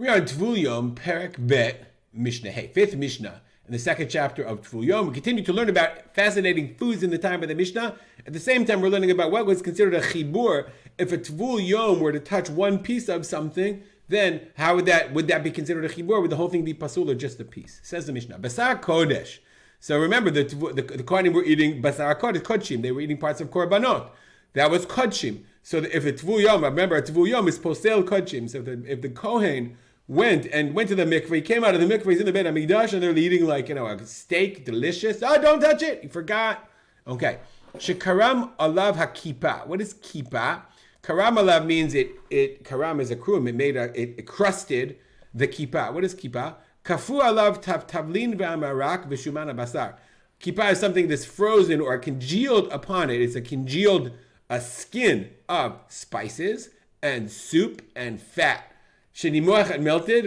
We are in Tvul Yom, Perek Bet, Mishnah Hey, fifth Mishnah, in the second chapter of Tvul Yom. We continue to learn about fascinating foods in the time of the Mishnah. At the same time, we're learning about what was considered a chibur. If a Tvul Yom were to touch one piece of something, then how would that be considered a chibur? Would the whole thing be pasul or just a piece? Says the Mishnah, Basar Kodesh. So remember, the Kohanim were eating Basar Kodesh, Kodshim. They were eating parts of Korbanot. That was Kodshim. So if a Tvul Yom, remember, a Tvul Yom is posel Kodshim. So if the Kohen went to the mikveh, he came out of the mikveh, he's in the Beit Hamikdash, and they're eating a steak, delicious. Oh, don't touch it. You forgot. Okay. Shekaram alav hakipa. What is kippah? Karam alav means karam is a krum. It crusted the kippah. What is kippah? Kafu alav tavlin v'amarak v'shuman basar. Kippah is something that's frozen or congealed upon it. It's a congealed skin of spices and soup and fat. Shenimoach and melted.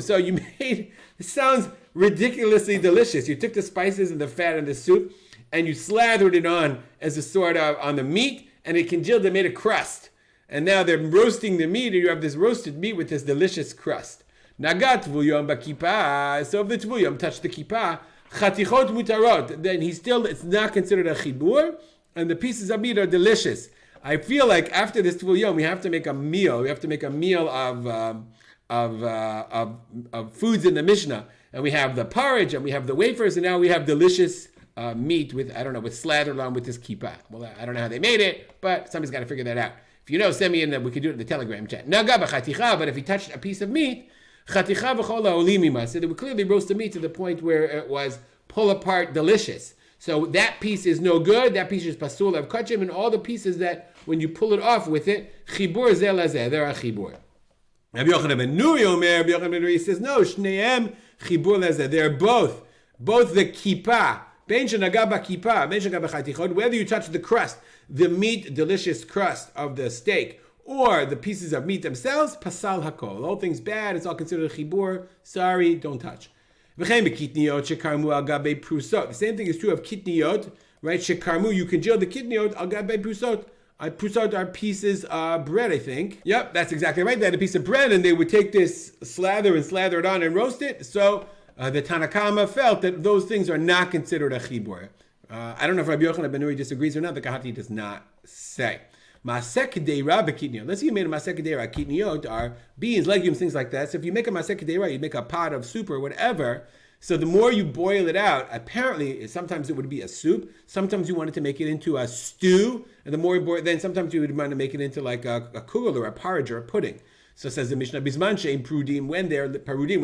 So you made, it sounds ridiculously delicious. You took the spices and the fat and the soup and you slathered it on as a sort of on the meat, and it congealed and made a crust. And now they're roasting the meat, and you have this roasted meat with this delicious crust. Nagat Tvul Yom b'kippah. So if the Tvul Yom touched the kippah, chatichot mutarot, then it's not considered a chibur, and the pieces of meat are delicious. I feel like after this Tvul Yom, we have to make a meal. We have to make a meal of foods in the Mishnah. And we have the porridge, and we have the wafers, and now we have delicious meat with slathered on with this kippah. Well, I don't know how they made it, but somebody's got to figure that out. If you know, send me in, we could do it in the Telegram chat. Naga b'chaticha, but if he touched a piece of meat, chaticha v'chol ha'olim, so they would clearly roast the meat to the point where it was pull apart delicious. So that piece is no good. That piece is pasul of kachim, and all the pieces that when you pull it off with it, chibur zeh lazeh, they're a chibur. Rabbi Yochanan ben Nuri says no, shneim chibur lazeh. They're both the kippah, ben shenaga b'kippah, ben shenaga b'chatichot. Whether you touch the crust, the meat, delicious crust of the steak, or the pieces of meat themselves, pasal hakol. The whole thing's bad. It's all considered a chibur. Sorry, don't touch. The same thing is true of kitniyot, right? Shekarmu, you congeal the kitniyot al gabe prusot. Prusot are pieces of bread, I think. Yep, that's exactly right. They had a piece of bread, and they would take this slather it on and roast it. So the Tanakama felt that those things are not considered a chibur. I don't know if Rabbi Yochanan ben Nuri disagrees or not. The Kahati does not say. Masek deira b'kitniyot. Let's say you made a masek deira. Kitniyot are beans, legumes, things like that. So if you make a masek deira, you make a pot of soup or whatever. So the more you boil it out, apparently sometimes it would be a soup. Sometimes you wanted to make it into a stew, and the more you boil, then sometimes you would want to make it into like a kugel or a porridge or a pudding. So says the Mishnah, bisman she'im prudim, when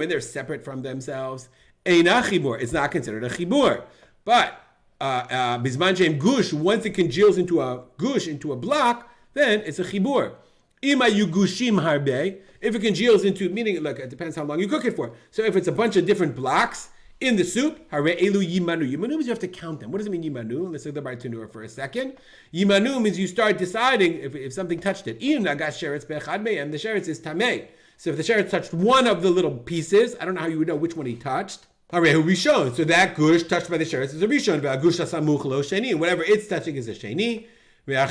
they're separate from themselves, eina chibur. It's not considered a chibur, but bisman she'im gush, once it congeals into a block, then it's a chibur. Ima yugushim harbe, if it congeals into, meaning, look, it depends how long you cook it for. So if it's a bunch of different blocks in the soup, hare elu yimanu. Yimanu means you have to count them. What does it mean, yimanu? Let's look at the Bartanura for a second. Yimanu means you start deciding if something touched it. And the sheretz is tameh. So if the sheretz touched one of the little pieces, I don't know how you would know which one he touched. Harehu rishon. So that gush touched by the sheretz is a rishon. Gush samuch lo sheni. And whatever it's touching is a sheni. And the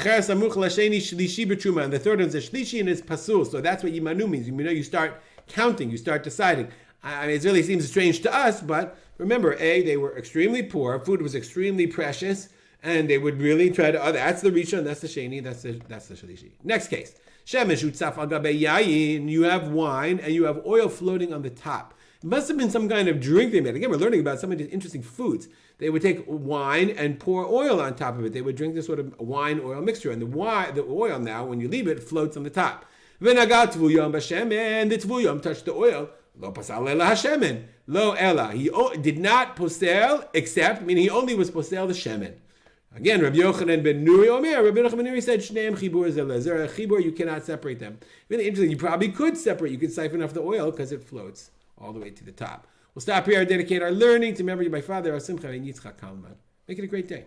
third one is a shlishi and it's pasul. So that's what yimanu means. You start counting, you start deciding. I mean, it really seems strange to us, but remember, they were extremely poor. Food was extremely precious, and they would really try to. That's the rishon, that's the sheni, that's the shlishi. Next case, shemesh utzaf al gabei yayin. You have wine and you have oil floating on the top. It must have been some kind of drink they made. Again, we're learning about some of these interesting foods. They would take wine and pour oil on top of it. They would drink this sort of wine-oil mixture. And the oil now, when you leave it, floats on the top. V'nagat Tvul Yom b'shemen, the Tvul Yom touched the oil. Lo pasal ela hashemen. Lo ela. He did not posel, except, meaning he only was posel the shemen. Again, Rabbi Yochanan ben Nuri Omer, Rabbi Yochanan ben Nuri said, Shneim chibur zeh zeh. Chibur, you cannot separate them. Really interesting. You probably could separate. You could siphon off the oil because it floats all the way to the top. We'll stop here and dedicate our learning to memory of my father, Simcha and Yitzchak Kalman. Make it a great day.